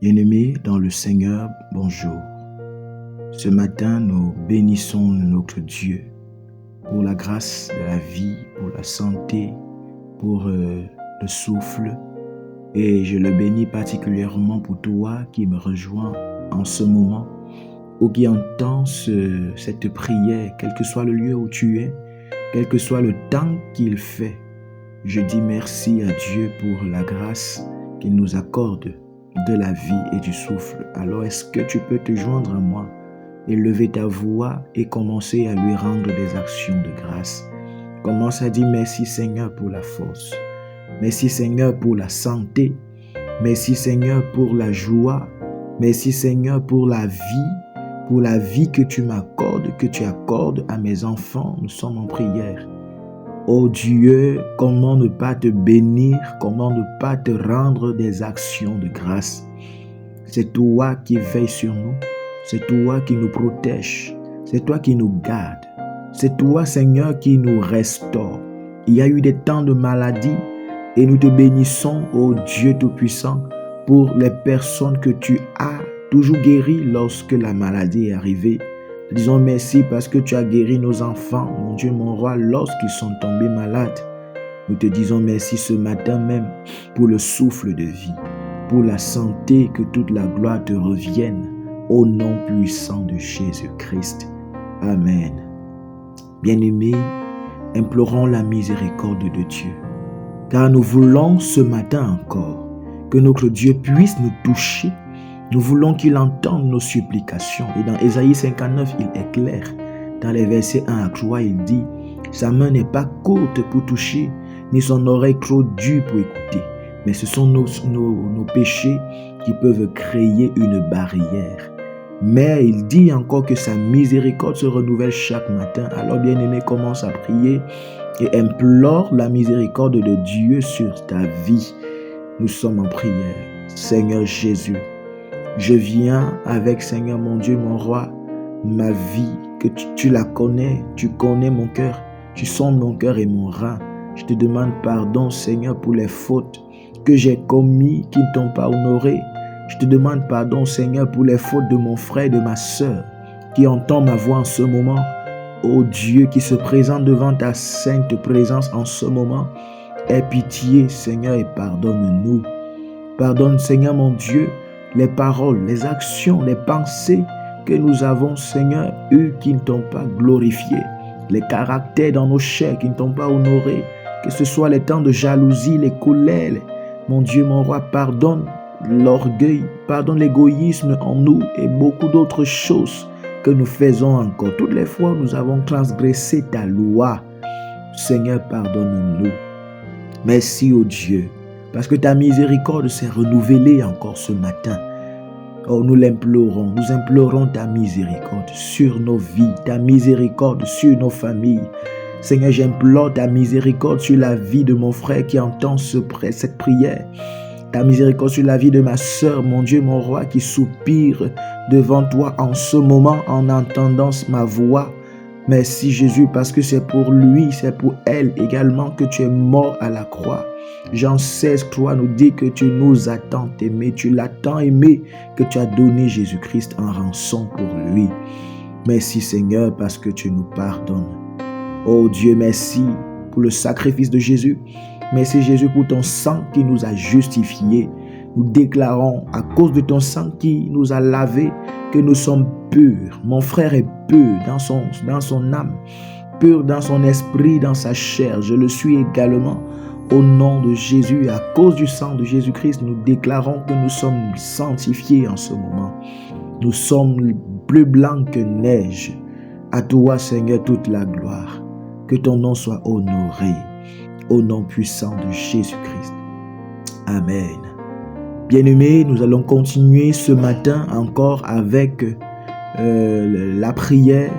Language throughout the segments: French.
Bien-aimés dans le Seigneur, bonjour. Ce matin, nous bénissons notre Dieu pour la grâce de la vie, pour la santé, pour le souffle. Et je le bénis particulièrement pour toi qui me rejoins en ce moment ou qui entend cette prière, quel que soit le lieu où tu es, quel que soit le temps qu'il fait. Je dis merci à Dieu pour la grâce qu'il nous accorde de la vie et du souffle. Alors est-ce que tu peux te joindre à moi, élever ta voix et commencer à lui rendre des actions de grâce? Commence à dire merci Seigneur pour la force. Merci Seigneur pour la santé. Merci Seigneur pour la joie. Merci Seigneur pour la vie que tu m'accordes, que tu accordes à mes enfants. Nous sommes en prière. Oh Dieu, comment ne pas te bénir, comment ne pas te rendre des actions de grâce. C'est toi qui veilles sur nous, c'est toi qui nous protège, c'est toi qui nous garde, c'est toi Seigneur qui nous restaure. Il y a eu des temps de maladie et nous te bénissons, oh Dieu Tout-Puissant, pour les personnes que tu as toujours guéries lorsque la maladie est arrivée. Disons merci parce que tu as guéri nos enfants, mon Dieu, mon roi, lorsqu'ils sont tombés malades. Nous te disons merci ce matin même pour le souffle de vie, pour la santé, que toute la gloire te revienne au nom puissant de Jésus-Christ. Amen. Bien-aimés, implorons la miséricorde de Dieu, car nous voulons ce matin encore que notre Dieu puisse nous toucher. Nous voulons qu'il entende nos supplications. Et dans Ésaïe 59, il est clair. Dans les versets 1 à 3, il dit « Sa main n'est pas courte pour toucher, ni son oreille trop dure pour écouter. Mais ce sont nos péchés qui peuvent créer une barrière. » Mais il dit encore que sa miséricorde se renouvelle chaque matin. Alors bien-aimé, commence à prier et implore la miséricorde de Dieu sur ta vie. Nous sommes en prière. Seigneur Jésus, je viens avec, Seigneur mon Dieu, mon roi, ma vie, que tu la connais, tu connais mon cœur, tu sondes mon cœur et mon rein. Je te demande pardon, Seigneur, pour les fautes que j'ai commises qui ne t'ont pas honoré. Je te demande pardon, Seigneur, pour les fautes de mon frère et de ma sœur qui entend ma voix en ce moment. Ô Dieu qui se présente devant ta sainte présence en ce moment, aie pitié, Seigneur, et pardonne-nous. Pardonne, Seigneur mon Dieu, les paroles, les actions, les pensées que nous avons, Seigneur, eux qui ne t'ont pas glorifié, les caractères dans nos chairs qui ne t'ont pas honoré, que ce soit les temps de jalousie, les colères, mon Dieu, mon roi, pardonne l'orgueil, pardonne l'égoïsme en nous et beaucoup d'autres choses que nous faisons encore. Toutes les fois où nous avons transgressé ta loi, Seigneur, pardonne-nous. Merci, ô Dieu, parce que ta miséricorde s'est renouvelée encore ce matin. Oh, nous l'implorons, nous implorons ta miséricorde sur nos vies, ta miséricorde sur nos familles. Seigneur, j'implore ta miséricorde sur la vie de mon frère qui entend cette prière. Ta miséricorde sur la vie de ma sœur, mon Dieu, mon roi, qui soupire devant toi en ce moment en entendant ma voix. Merci Jésus, parce que c'est pour lui, c'est pour elle également que tu es mort à la croix. Jean 16:3 nous dit que tu nous as tant aimés, tu l'as tant aimé que tu as donné Jésus-Christ en rançon pour lui. Merci Seigneur parce que tu nous pardonnes. Oh Dieu, merci pour le sacrifice de Jésus. Merci Jésus pour ton sang qui nous a justifiés. Nous déclarons à cause de ton sang qui nous a lavés que nous sommes purs. Mon frère est pur dans son âme, pur dans son esprit, dans sa chair. Je le suis également. Au nom de Jésus, à cause du sang de Jésus-Christ, nous déclarons que nous sommes sanctifiés en ce moment. Nous sommes plus blancs que neige. À toi, Seigneur, toute la gloire. Que ton nom soit honoré. Au nom puissant de Jésus-Christ. Amen. Bien-aimés, nous allons continuer ce matin encore avec la prière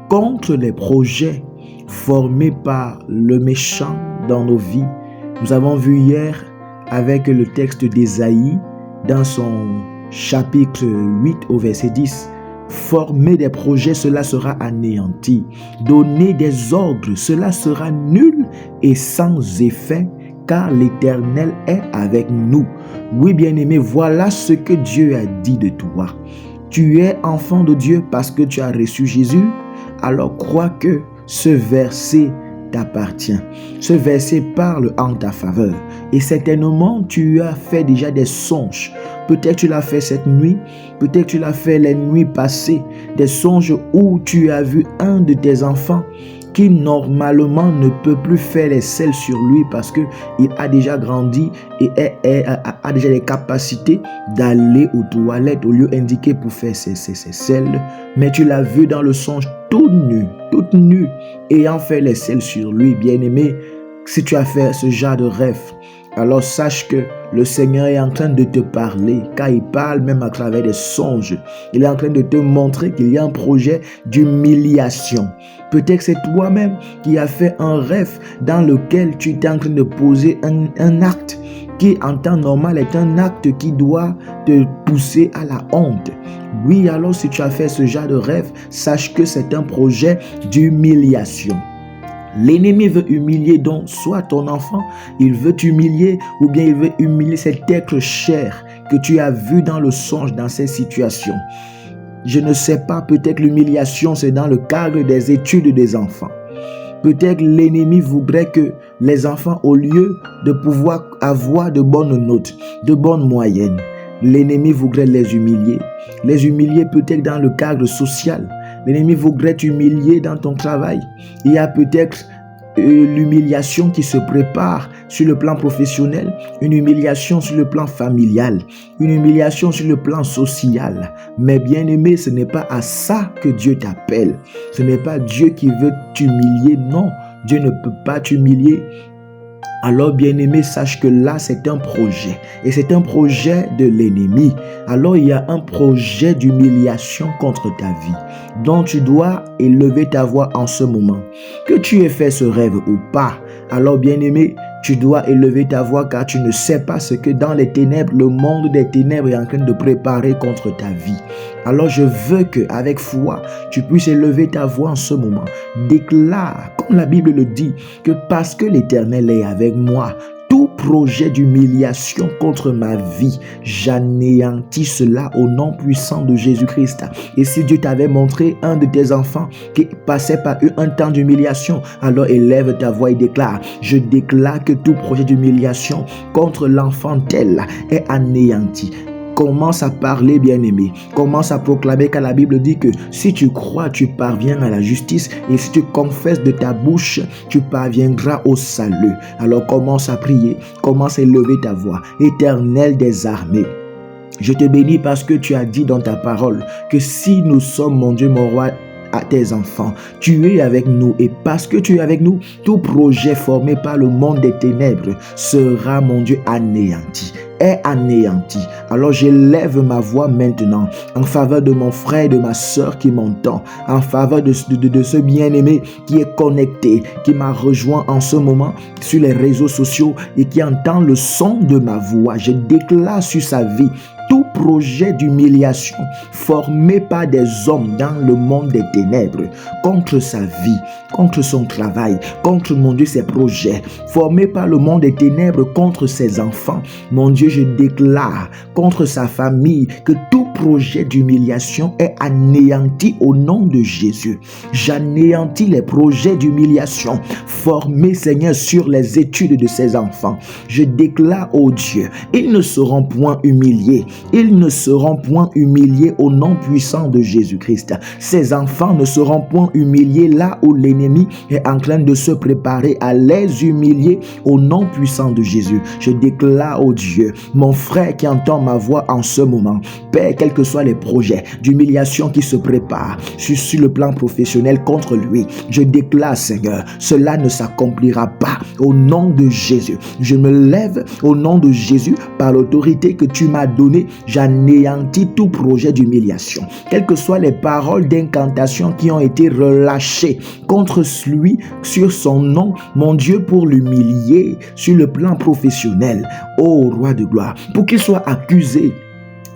contre les projets formés par le méchant dans nos vies. Nous avons vu hier avec le texte d'Ésaïe dans son chapitre 8 au verset 10. Former des projets, cela sera anéanti. Donner des ordres, cela sera nul et sans effet, car l'Éternel est avec nous. Oui, bien-aimé, voilà ce que Dieu a dit de toi. Tu es enfant de Dieu parce que tu as reçu Jésus. Alors crois que ce verset t'appartient. Ce verset parle en ta faveur. Et certainement, tu as fait déjà des songes. Peut-être tu l'as fait cette nuit. Peut-être tu l'as fait les nuits passées. Des songes où tu as vu un de tes enfants qui normalement ne peut plus faire les selles sur lui parce qu'il a déjà grandi et a déjà les capacités d'aller aux toilettes au lieu indiqué pour faire ses selles. Mais tu l'as vu dans le songe toute nue, ayant fait les selles sur lui. Bien-aimé, si tu as fait ce genre de rêve, alors sache que le Seigneur est en train de te parler, car il parle même à travers des songes. Il est en train de te montrer qu'il y a un projet d'humiliation. Peut-être c'est toi-même qui as fait un rêve dans lequel tu es en train de poser un acte qui en temps normal est un acte qui doit te pousser à la honte. Oui, alors si tu as fait ce genre de rêve, sache que c'est un projet d'humiliation. L'ennemi veut humilier donc soit ton enfant, il veut t'humilier ou bien il veut humilier cet être cher que tu as vu dans le songe dans ces situations. Je ne sais pas, peut-être l'humiliation c'est dans le cadre des études des enfants. Peut-être l'ennemi voudrait que les enfants, au lieu de pouvoir avoir de bonnes notes, de bonnes moyennes, l'ennemi voudrait les humilier peut-être dans le cadre social. L'ennemi voudrait t'humilier dans ton travail. Il y a peut-être l'humiliation qui se prépare sur le plan professionnel, une humiliation sur le plan familial, une humiliation sur le plan social. Mais bien aimé, ce n'est pas à ça que Dieu t'appelle. Ce n'est pas Dieu qui veut t'humilier. Non, Dieu ne peut pas t'humilier. Alors bien-aimé, sache que là c'est un projet et c'est un projet de l'ennemi. Alors il y a un projet d'humiliation contre ta vie dont tu dois élever ta voix en ce moment. Que tu aies fait ce rêve ou pas, alors bien-aimé, tu dois élever ta voix car tu ne sais pas ce que dans les ténèbres, le monde des ténèbres est en train de préparer contre ta vie. Alors je veux qu'avec foi, tu puisses élever ta voix en ce moment. Déclare, comme la Bible le dit, que parce que l'Éternel est avec moi, tout projet d'humiliation contre ma vie, j'anéantis cela au nom puissant de Jésus-Christ. Et si Dieu t'avait montré un de tes enfants qui passait par un temps d'humiliation, alors élève ta voix et déclare, je déclare que tout projet d'humiliation contre l'enfant tel est anéanti. Commence à parler, bien-aimé. Commence à proclamer, car la Bible dit que si tu crois, tu parviens à la justice. Et si tu confesses de ta bouche, tu parviendras au salut. Alors commence à prier. Commence à élever ta voix. Éternel des armées, je te bénis parce que tu as dit dans ta parole que si nous sommes, mon Dieu, mon roi, à tes enfants, tu es avec nous, et parce que tu es avec nous, tout projet formé par le monde des ténèbres sera, mon Dieu, anéanti. Est anéanti. Alors j'élève ma voix maintenant en faveur de mon frère et de ma soeur qui m'entend, en faveur de ce bien-aimé qui est connecté, qui m'a rejoint en ce moment sur les réseaux sociaux et qui entend le son de ma voix. Je déclare sur sa vie tout projet d'humiliation formé par des hommes dans le monde des ténèbres contre sa vie, contre son travail, contre, mon Dieu, ses projets, formé par le monde des ténèbres contre ses enfants. Mon Dieu, je déclare contre sa famille que tout projet d'humiliation est anéanti au nom de Jésus. J'anéantis les projets d'humiliation formés, Seigneur, sur les études de ses enfants. Je déclare, ô Dieu, ils ne seront point humiliés. Ils ne seront point humiliés au nom puissant de Jésus-Christ. Ces enfants ne seront point humiliés là où l'ennemi est en train de se préparer à les humilier au nom puissant de Jésus. Je déclare, ô Dieu, mon frère qui entend ma voix en ce moment, Père, quels que soient les projets d'humiliation qui se préparent sur le plan professionnel contre lui, je déclare, Seigneur, cela ne s'accomplira pas au nom de Jésus. Je me lève au nom de Jésus par l'autorité que tu m'as donnée. J'anéantis tout projet d'humiliation. Quelles que soient les paroles d'incantation qui ont été relâchées contre lui sur son nom, mon Dieu, pour l'humilier sur le plan professionnel, ô roi de gloire, pour qu'il soit accusé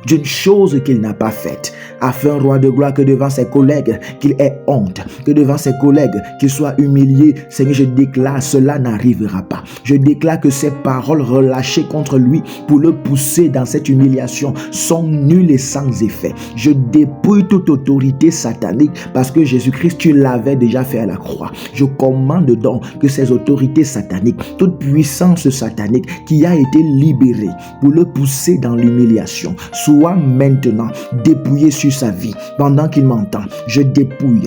d'une chose qu'il n'a pas faite, afin, roi de gloire, que devant ses collègues, qu'il ait honte, que devant ses collègues, qu'il soit humilié. Seigneur, je déclare, cela n'arrivera pas. Je déclare que ces paroles relâchées contre lui pour le pousser dans cette humiliation sont nulles et sans effet. Je dépouille toute autorité satanique parce que Jésus-Christ, tu l'avais déjà fait à la croix. Je commande donc que ces autorités sataniques, toute puissance satanique qui a été libérée pour le pousser dans l'humiliation, soit maintenant dépouillé sur sa vie pendant qu'il m'entend. Je dépouille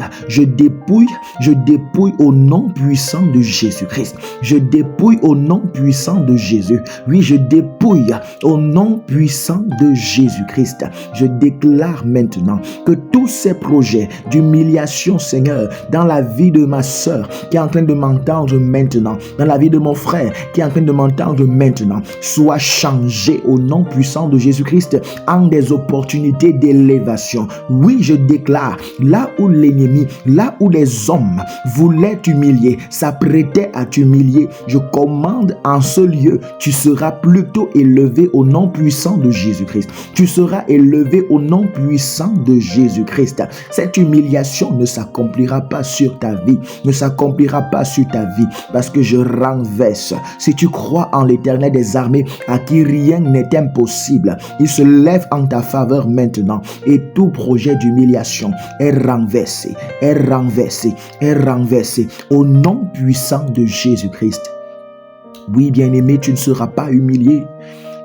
au nom puissant de Jésus-Christ. Je dépouille au nom puissant de Jésus. Oui, je dépouille au nom puissant de Jésus-Christ. Je déclare maintenant que tous ces projets d'humiliation, Seigneur, dans la vie de ma soeur qui est en train de m'entendre maintenant, dans la vie de mon frère qui est en train de m'entendre maintenant, soient changés au nom puissant de Jésus-Christ en des opportunités d'élévation. Oui, je déclare, là où l'ennemi, là où les hommes voulaient t'humilier, s'apprêtaient à t'humilier, je commande en ce lieu, tu seras plutôt élevé au nom puissant de Jésus-Christ. Tu seras élevé au nom puissant de Jésus-Christ. Cette humiliation ne s'accomplira pas sur ta vie, ne s'accomplira pas sur ta vie, parce que je renverse. Si tu crois en l'Éternel des armées, à qui rien n'est impossible, il se lève en ta faveur maintenant, et tout projet d'humiliation est renversé, est renversé, est renversé au nom puissant de Jésus-Christ. Oui, bien-aimé, tu ne seras pas humilié.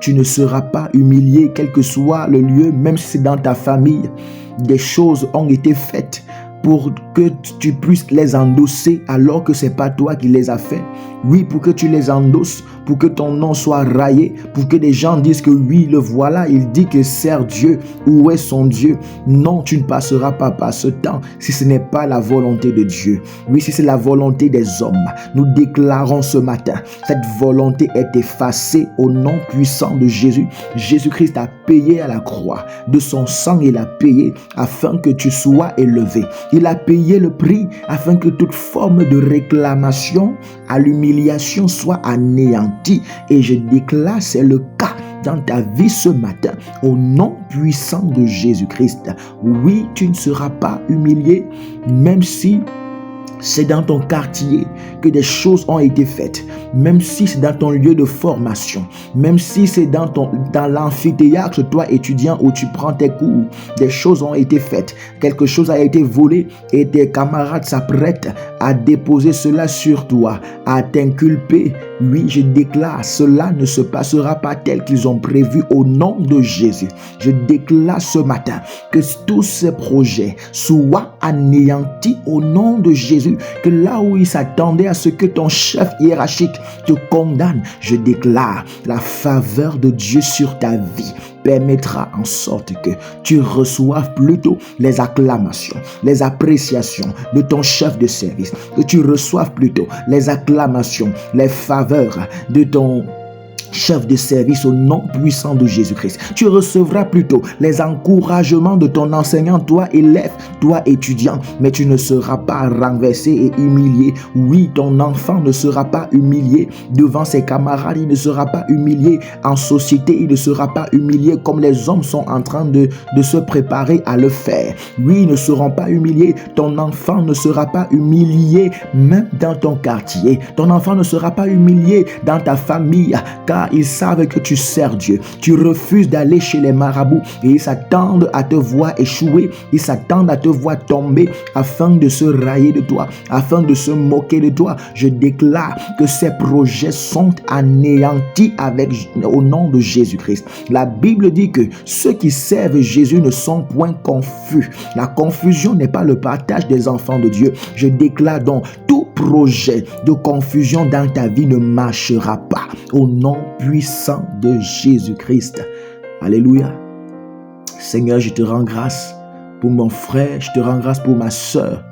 Tu ne seras pas humilié, quel que soit le lieu, même si c'est dans ta famille. Des choses ont été faites pour que tu puisses les endosser alors que ce n'est pas toi qui les as fait. Oui, pour que tu les endosses, pour que ton nom soit raillé, pour que les gens disent que oui, le voilà, il dit que sert Dieu. Où est son Dieu? Non, tu ne passeras pas par ce temps si ce n'est pas la volonté de Dieu. Oui, si c'est la volonté des hommes, nous déclarons ce matin, cette volonté est effacée au nom puissant de Jésus. Jésus-Christ a payé à la croix. De son sang, il a payé afin que tu sois élevé. Il a payé le prix afin que toute forme de réclamation à l'humiliation soit anéantie. Et je déclare, c'est le cas dans ta vie ce matin, au nom puissant de Jésus-Christ. Oui, tu ne seras pas humilié, même si c'est dans ton quartier que des choses ont été faites, même si c'est dans ton lieu de formation, même si c'est dans l'amphithéâtre, toi étudiant, où tu prends tes cours, des choses ont été faites, quelque chose a été volé et tes camarades s'apprêtent à déposer cela sur toi, à t'inculper. Oui, je déclare, cela ne se passera pas tel qu'ils ont prévu au nom de Jésus. Je déclare ce matin que tous ces projets soient anéantis au nom de Jésus. Que là où il s'attendait à ce que ton chef hiérarchique te condamne, je déclare la faveur de Dieu sur ta vie permettra en sorte que tu reçoives plutôt les acclamations, les appréciations de ton chef de service, que tu reçoives plutôt les acclamations, les faveurs de ton chef de service au nom puissant de Jésus-Christ. Tu recevras plutôt les encouragements de ton enseignant, toi élève, toi étudiant, mais tu ne seras pas renversé et humilié. Oui, ton enfant ne sera pas humilié devant ses camarades, il ne sera pas humilié en société, il ne sera pas humilié comme les hommes sont en train de se préparer à le faire. Oui, ils ne seront pas humiliés. Ton enfant ne sera pas humilié même dans ton quartier. Ton enfant ne sera pas humilié dans ta famille, car ils savent que tu sers Dieu. Tu refuses d'aller chez les marabouts et ils s'attendent à te voir échouer. Ils s'attendent à te voir tomber afin de se railler de toi, afin de se moquer de toi. Je déclare que ces projets sont anéantis au nom de Jésus-Christ. La Bible dit que ceux qui servent Jésus ne sont point confus. La confusion n'est pas le partage des enfants de Dieu. Je déclare donc tout projet de confusion dans ta vie ne marchera pas au nom puissant de Jésus-Christ. Alléluia. Seigneur, je te rends grâce pour mon frère, je te rends grâce pour ma sœur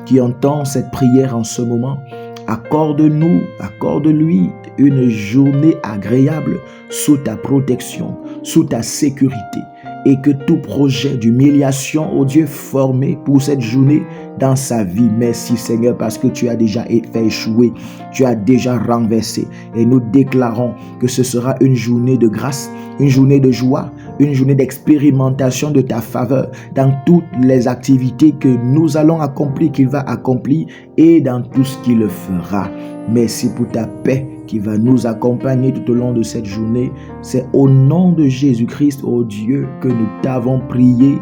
qui entend cette prière en ce moment. Accorde-nous, accorde-lui une journée agréable sous ta protection, sous ta sécurité. Et que tout projet d'humiliation, oh Dieu, formé pour cette journée dans sa vie. Merci Seigneur parce que tu as déjà fait échouer, tu as déjà renversé. Et nous déclarons que ce sera une journée de grâce, une journée de joie, une journée d'expérimentation de ta faveur dans toutes les activités que nous allons accomplir, qu'il va accomplir et dans tout ce qu'il fera. Merci pour ta paix qui va nous accompagner tout au long de cette journée. C'est au nom de Jésus-Christ, ô Dieu, que nous t'avons prié.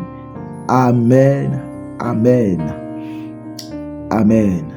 Amen. Amen. Amen.